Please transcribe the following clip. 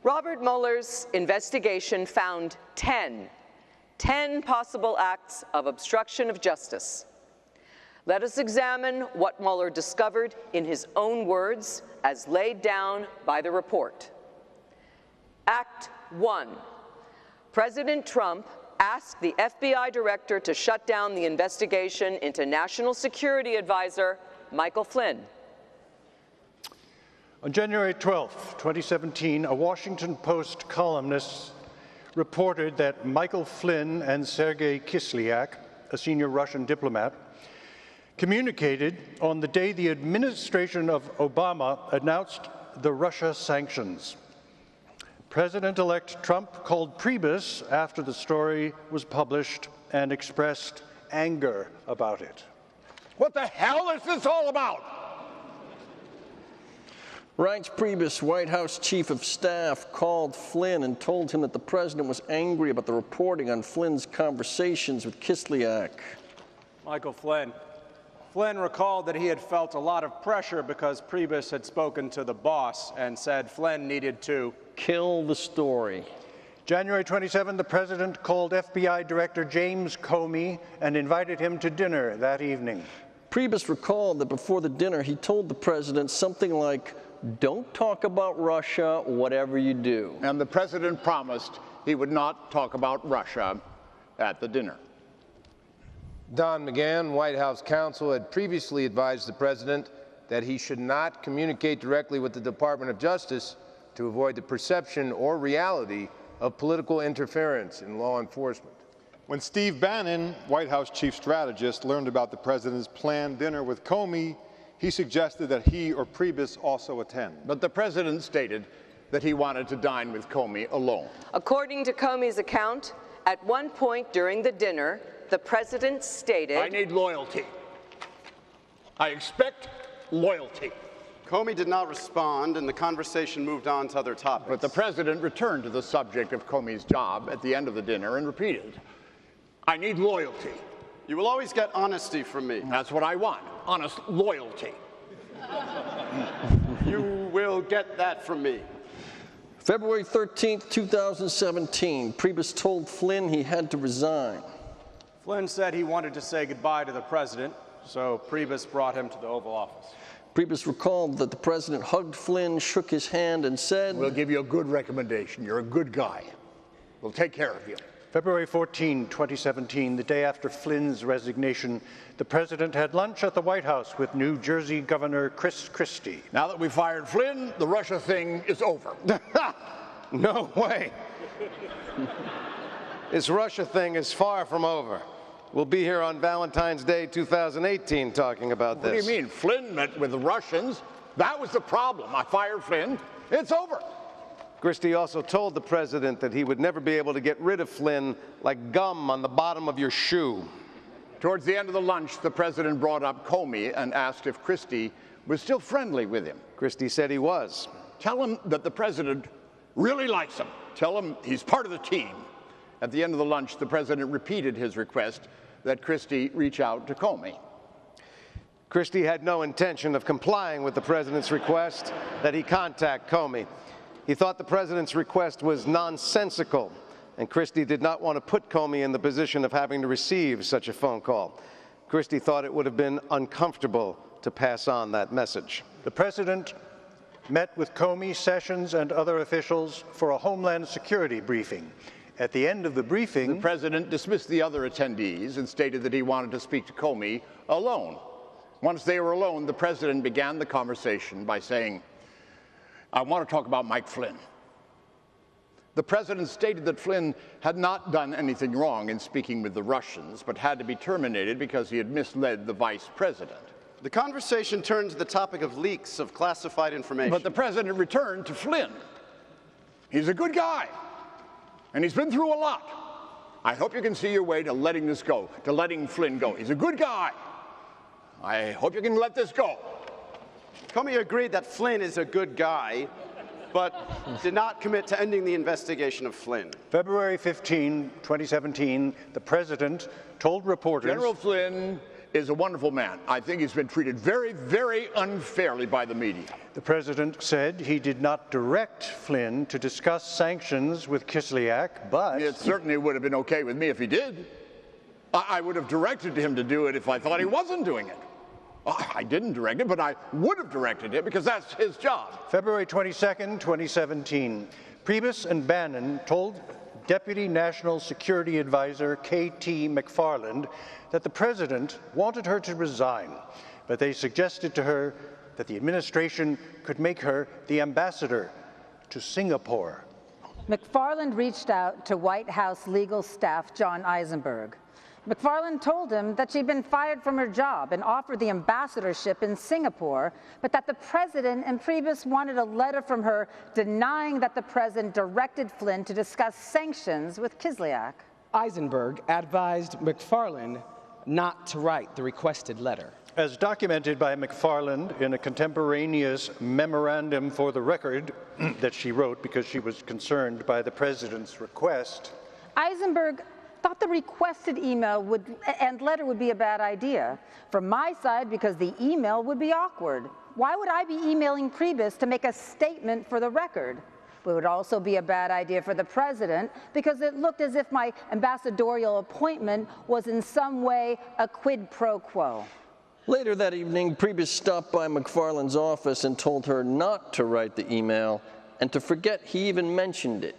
Robert Mueller's investigation found 10 possible acts of obstruction of justice. Let us examine what Mueller discovered in his own words as laid down by the report. Act 1. President Trump asked the FBI director to shut down the investigation into National Security Advisor Michael Flynn. On January 12, 2017, a Washington Post columnist reported that Michael Flynn and Sergei Kislyak, a senior Russian diplomat, communicated on the day the administration of Obama announced the Russia sanctions. President-elect Trump called Priebus after the story was published and expressed anger about it. What the hell is this all about? Reince Priebus, White House Chief of Staff, called Flynn and told him that the president was angry about the reporting on Flynn's conversations with Kislyak. Michael Flynn. Flynn recalled that he had felt a lot of pressure because Priebus had spoken to the boss and said Flynn needed to kill the story. January 27, the president called FBI Director James Comey and invited him to dinner that evening. Priebus recalled that before the dinner, he told the president something like, "Don't talk about Russia, whatever you do." And the president promised he would not talk about Russia at the dinner. Don McGahn, White House counsel, had previously advised the president that he should not communicate directly with the Department of Justice to avoid the perception or reality of political interference in law enforcement. When Steve Bannon, White House chief strategist, learned about the president's planned dinner with Comey, he suggested that he or Priebus also attend. But the president stated that he wanted to dine with Comey alone. According to Comey's account, at one point during the dinner, the president stated, "I need loyalty. I expect loyalty." Comey did not respond, and the conversation moved on to other topics. But the president returned to the subject of Comey's job at the end of the dinner and repeated, "I need loyalty." You will always get honesty from me. That's what I want, honest loyalty. You will get that from me. February 13th, 2017, Priebus told Flynn he had to resign. Flynn said he wanted to say goodbye to the president, so Priebus brought him to the Oval Office. Priebus recalled that the president hugged Flynn, shook his hand, and said, "We'll give you a good recommendation. You're a good guy. We'll take care of you." February 14, 2017, the day after Flynn's resignation, the president had lunch at the White House with New Jersey Governor Chris Christie. Now that we fired Flynn, the Russia thing is over. No way. This Russia thing is far from over. We'll be here on Valentine's Day 2018 talking about this. What do you mean? Flynn met with the Russians. That was the problem. I fired Flynn. It's over. Christie also told the president that he would never be able to get rid of Flynn like gum on the bottom of your shoe. Towards the end of the lunch, the president brought up Comey and asked if Christie was still friendly with him. Christie said he was. Tell him that the president really likes him. Tell him he's part of the team. At the end of the lunch, the president repeated his request that Christie reach out to Comey. Christie had no intention of complying with the president's request that he contact Comey. He thought the president's request was nonsensical, and Christie did not want to put Comey in the position of having to receive such a phone call. Christie thought it would have been uncomfortable to pass on that message. The president met with Comey, Sessions, and other officials for a Homeland Security briefing. At the end of the briefing, the president dismissed the other attendees and stated that he wanted to speak to Comey alone. Once they were alone, the president began the conversation by saying, "I want to talk about Mike Flynn." The president stated that Flynn had not done anything wrong in speaking with the Russians, but had to be terminated because he had misled the vice president. The conversation turned to the topic of leaks of classified information. But the president returned to Flynn. He's a good guy, and he's been through a lot. I hope you can see your way to letting this go, to letting Flynn go. He's a good guy. I hope you can let this go. Comey agreed that Flynn is a good guy, but did not commit to ending the investigation of Flynn. February 15, 2017, the president told reporters, "General Flynn is a wonderful man. I think he's been treated very, very unfairly by the media. The president said he did not direct Flynn to discuss sanctions with Kislyak, but It certainly would have been okay with me if he did. I would have directed him to do it if I thought he wasn't doing it. I didn't direct it, but I would have directed him because that's his job. February 22nd, 2017, Priebus and Bannon told Deputy National Security Advisor K.T. McFarland that the president wanted her to resign, but they suggested to her that the administration could make her the ambassador to Singapore. McFarland reached out to White House legal staff John Eisenberg. McFarland told him that she'd been fired from her job and offered the ambassadorship in Singapore, but that the president and Priebus wanted a letter from her denying that the president directed Flynn to discuss sanctions with Kislyak. Eisenberg advised McFarland not to write the requested letter. As documented by McFarland in a contemporaneous memorandum for the record that she wrote because she was concerned by the president's request, Eisenberg thought the requested email and letter would be a bad idea. From my side, because the email would be awkward. Why would I be emailing Priebus to make a statement for the record? It would also be a bad idea for the president because it looked as if my ambassadorial appointment was in some way a quid pro quo. Later that evening, Priebus stopped by McFarland's office and told her not to write the email and to forget he even mentioned it.